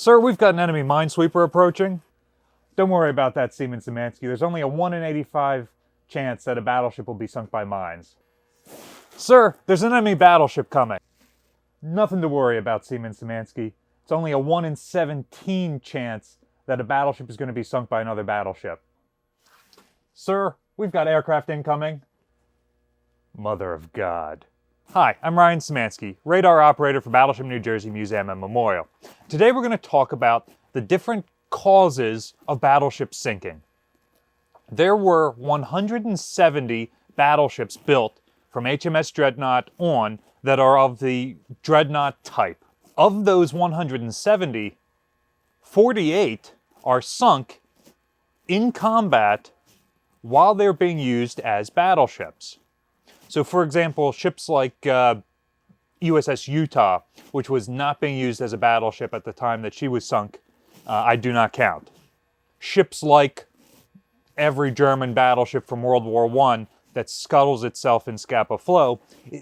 Sir, we've got an enemy minesweeper approaching. Don't worry about that, Seaman Szymanski. There's only a 1 in 85 chance that a battleship will be sunk by mines. Sir, there's an enemy battleship coming. Nothing to worry about, Seaman Szymanski. It's only a 1 in 17 chance that a battleship is going to be sunk by another battleship. Sir, we've got aircraft incoming. Mother of God. Hi, I'm Ryan Szymanski, radar operator for Battleship New Jersey Museum and Memorial. Today we're going to talk about the different causes of battleship sinking. There were 170 battleships built from HMS Dreadnought on that are of the Dreadnought type. Of those 170, 48 are sunk in combat while they're being used as battleships. So, for example, ships like USS Utah, which was not being used as a battleship at the time that she was sunk, I do not count. Ships like every German battleship from World War I that scuttles itself in Scapa Flow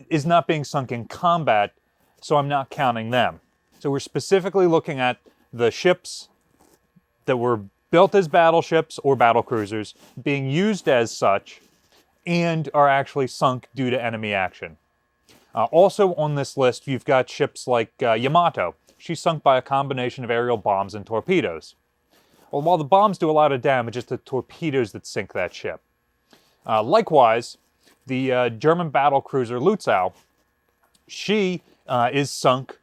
is not being sunk in combat, so I'm not counting them. So we're specifically looking at the ships that were built as battleships or battlecruisers, being used as such, and are actually sunk due to enemy action. Also on this list, you've got ships like Yamato. She's sunk by a combination of aerial bombs and torpedoes. Well, while the bombs do a lot of damage, it's the torpedoes that sink that ship. Likewise, the German battlecruiser Lutzow, she is sunk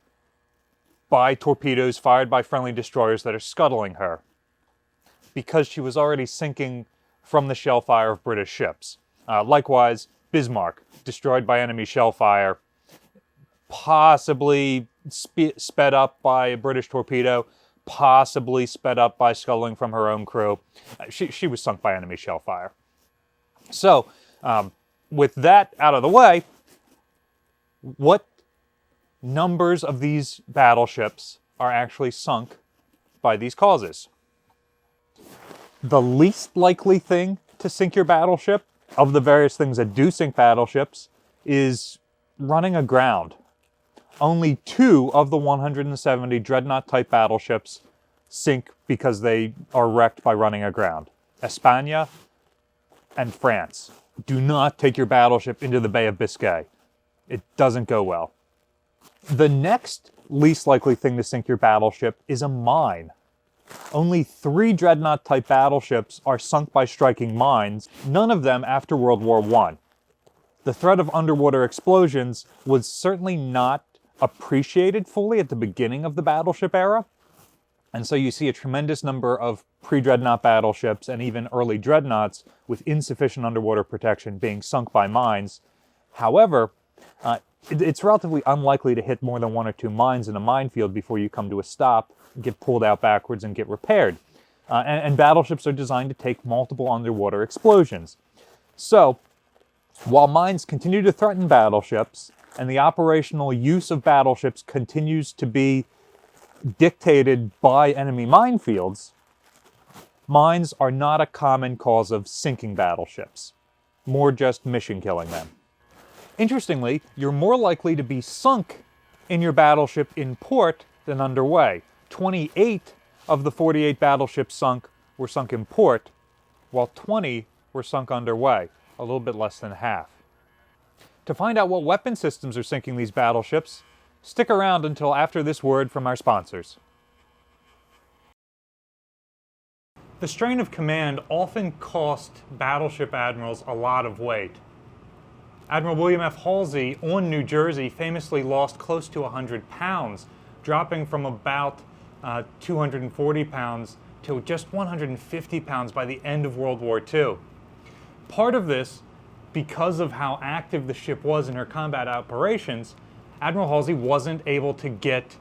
by torpedoes fired by friendly destroyers that are scuttling her, because she was already sinking from the shell fire of British ships. Likewise, Bismarck, destroyed by enemy shell fire, possibly sped up by a British torpedo, possibly sped up by sculling from her own crew. She was sunk by enemy shell fire. So, with that out of the way, what numbers of these battleships are actually sunk by these causes? The least likely thing to sink your battleship, of the various things that do sink battleships, is running aground. Only 2 of the 170 Dreadnought-type battleships sink because they are wrecked by running aground. España and France. Do not take your battleship into the Bay of Biscay. It doesn't go well. The next least likely thing to sink your battleship is a mine. Only 3 Dreadnought-type battleships are sunk by striking mines, none of them after World War I. The threat of underwater explosions was certainly not appreciated fully at the beginning of the battleship era, and so you see a tremendous number of pre-Dreadnought battleships and even early Dreadnoughts with insufficient underwater protection being sunk by mines. However, it's relatively unlikely to hit more than 1 or 2 mines in a minefield before you come to a stop, get pulled out backwards, and get repaired. And battleships are designed to take multiple underwater explosions. So, while mines continue to threaten battleships, and the operational use of battleships continues to be dictated by enemy minefields, mines are not a common cause of sinking battleships, more just mission killing them. Interestingly, you're more likely to be sunk in your battleship in port than underway. 28 of the 48 battleships sunk were sunk in port, while 20 were sunk underway, a little bit less than half. To find out what weapon systems are sinking these battleships, stick around until after this word from our sponsors. The strain of command often cost battleship admirals a lot of weight. Admiral William F. Halsey on New Jersey famously lost close to 100 pounds, dropping from about 240 pounds to just 150 pounds by the end of World War II. Part of this, because of how active the ship was in her combat operations, Admiral Halsey wasn't able to get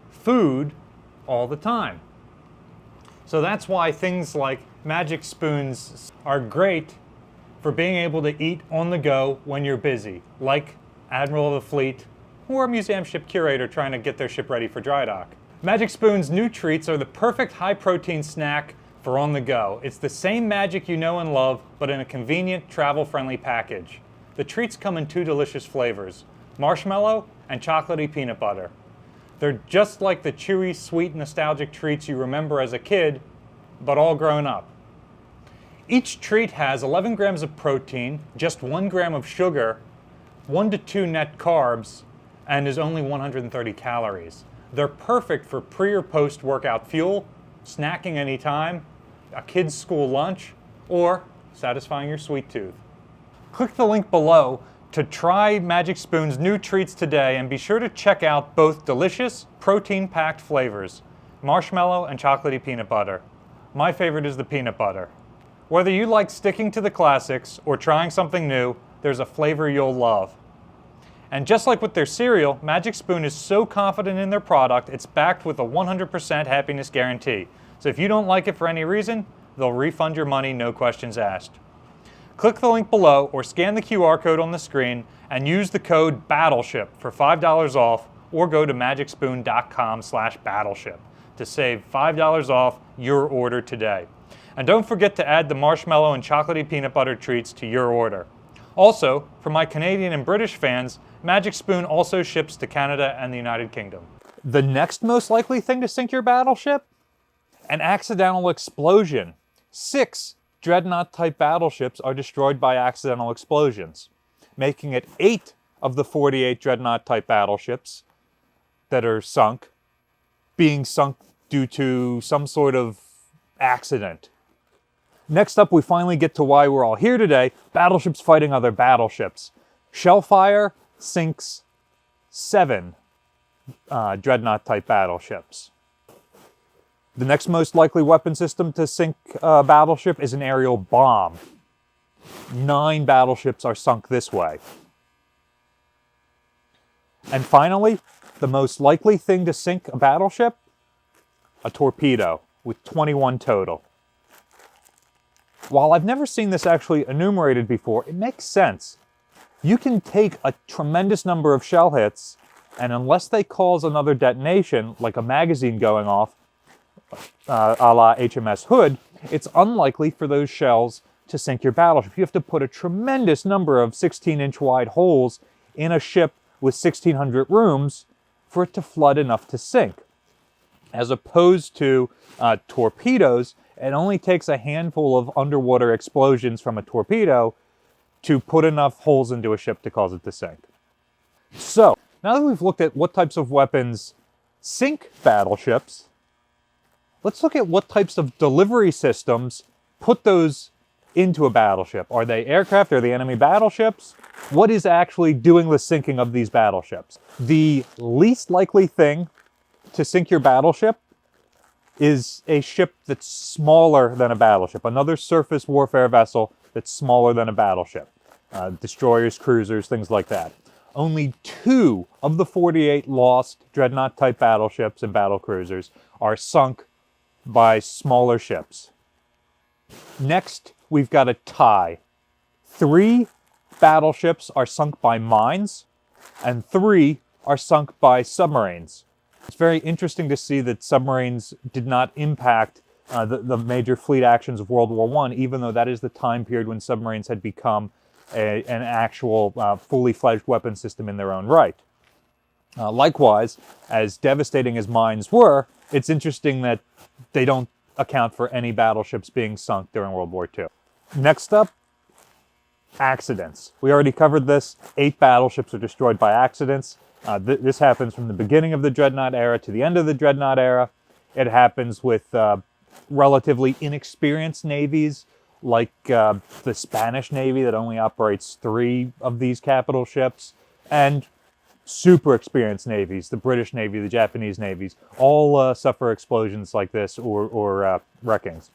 food all the time. So that's why things like magic spoons are great for being able to eat on the go when you're busy, like Admiral of the Fleet or a museum ship curator trying to get their ship ready for dry dock. Magic Spoon's new treats are the perfect high-protein snack for on the go. It's the same magic you know and love, but in a convenient, travel-friendly package. The treats come in 2 delicious flavors, marshmallow and chocolatey peanut butter. They're just like the chewy, sweet, nostalgic treats you remember as a kid, but all grown up. Each treat has 11 grams of protein, just 1 gram of sugar, 1 to 2 net carbs, and is only 130 calories. They're perfect for pre or post workout fuel, snacking anytime, a kid's school lunch, or satisfying your sweet tooth. Click the link below to try Magic Spoon's new treats today, and be sure to check out both delicious, protein-packed flavors, marshmallow and chocolatey peanut butter. My favorite is the peanut butter. Whether you like sticking to the classics or trying something new, there's a flavor you'll love. And just like with their cereal, Magic Spoon is so confident in their product, it's backed with a 100% happiness guarantee. So if you don't like it for any reason, they'll refund your money, no questions asked. Click the link below or scan the QR code on the screen and use the code BATTLESHIP for $5 off, or go to magicspoon.com/battleship to save $5 off your order today. And don't forget to add the marshmallow and chocolatey peanut butter treats to your order. Also, for my Canadian and British fans, Magic Spoon also ships to Canada and the United Kingdom. The next most likely thing to sink your battleship? An accidental explosion. 6 Dreadnought-type battleships are destroyed by accidental explosions, making it 8 of the 48 Dreadnought-type battleships that are sunk being sunk due to some sort of accident. Next up, we finally get to why we're all here today: battleships fighting other battleships. Shellfire sinks 7 Dreadnought-type battleships. The next most likely weapon system to sink a battleship is an aerial bomb. 9 battleships are sunk this way. And finally, the most likely thing to sink a battleship? A torpedo, with 21 total. While I've never seen this actually enumerated before, it makes sense. You can take a tremendous number of shell hits, and unless they cause another detonation, like a magazine going off, a la HMS Hood, it's unlikely for those shells to sink your battleship. You have to put a tremendous number of 16-inch wide holes in a ship with 1,600 rooms for it to flood enough to sink. As opposed to torpedoes, it only takes a handful of underwater explosions from a torpedo to put enough holes into a ship to cause it to sink. So, now that we've looked at what types of weapons sink battleships, let's look at what types of delivery systems put those into a battleship. Are they aircraft? Are they enemy battleships? What is actually doing the sinking of these battleships? The least likely thing to sink your battleship is a ship that's smaller than a battleship, another surface warfare vessel that's smaller than a battleship. Destroyers, cruisers, things like that. Only 2 of the 48 lost Dreadnought-type battleships and battlecruisers are sunk by smaller ships. Next, we've got a tie. 3 battleships are sunk by mines, and 3 are sunk by submarines. It's very interesting to see that submarines did not impact the major fleet actions of World War I, even though that is the time period when submarines had become an actual fully fledged weapon system in their own right. Likewise, as devastating as mines were, it's interesting that they don't account for any battleships being sunk during World War II. Next up, accidents. We already covered this. 8 battleships are destroyed by accidents. This happens from the beginning of the Dreadnought era to the end of the Dreadnought era. It happens with relatively inexperienced navies, like the Spanish Navy that only operates 3 of these capital ships, and super experienced navies, the British Navy, the Japanese navies, all suffer explosions like this or wreckings.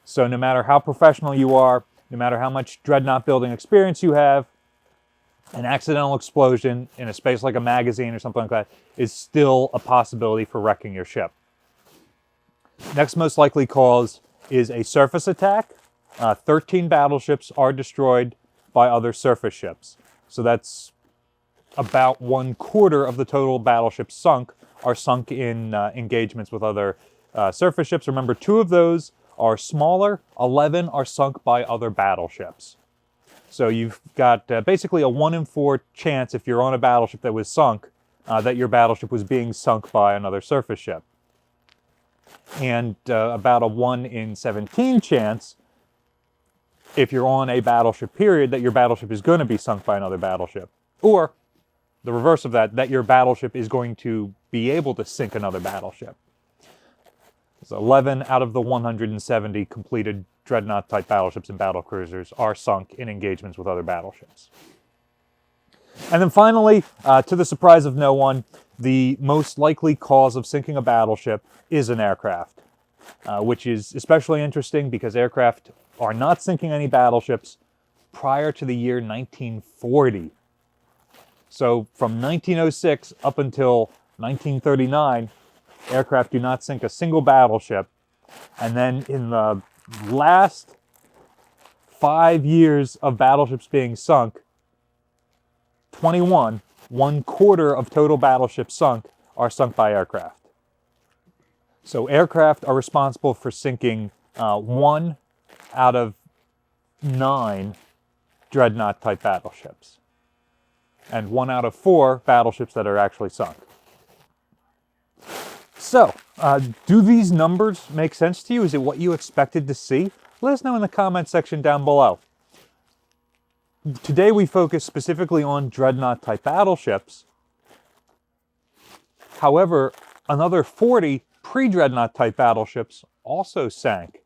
So no matter how professional you are, no matter how much Dreadnought building experience you have, an accidental explosion in a space like a magazine or something like that is still a possibility for wrecking your ship. Next most likely cause is a surface attack. 13 battleships are destroyed by other surface ships. So that's about 1/4 of the total battleships sunk are sunk in engagements with other surface ships. Remember, 2 of those are smaller, 11 are sunk by other battleships. So you've got basically a 1 in 4 chance, if you're on a battleship that was sunk that your battleship was being sunk by another surface ship. And about a 1 in 17 chance, if you're on a battleship period, that your battleship is going to be sunk by another battleship. Or, the reverse of that, that your battleship is going to be able to sink another battleship. So 11 out of the 170 completed dreadnought-type battleships and battlecruisers are sunk in engagements with other battleships. And then finally, to the surprise of no one, the most likely cause of sinking a battleship is an aircraft, which is especially interesting because aircraft are not sinking any battleships prior to the year 1940. So from 1906 up until 1939, aircraft do not sink a single battleship. And then in the last 5 years of battleships being sunk, 21, 1/4 of total battleships sunk, are sunk by aircraft. So aircraft are responsible for sinking 1 out of 9 dreadnought-type battleships, and 1 out of 4 battleships that are actually sunk. So, do these numbers make sense to you? Is it what you expected to see? Let us know in the comment section down below. Today we focus specifically on dreadnought-type battleships. However, another 40 pre-dreadnought-type battleships also sank. Do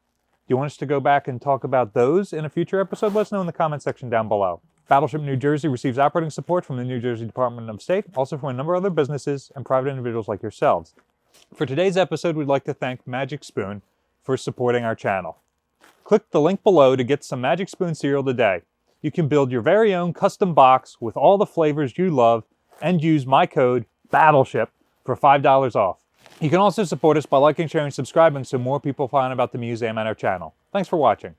you want us to go back and talk about those in a future episode? Let us know in the comment section down below. Battleship New Jersey receives operating support from the New Jersey Department of State, also from a number of other businesses and private individuals like yourselves. For today's episode, we'd like to thank Magic Spoon for supporting our channel. Click the link below to get some Magic Spoon cereal today. You can build your very own custom box with all the flavors you love and use my code BATTLESHIP for $5 off. You can also support us by liking, sharing, and subscribing so more people find about the museum and our channel. Thanks for watching.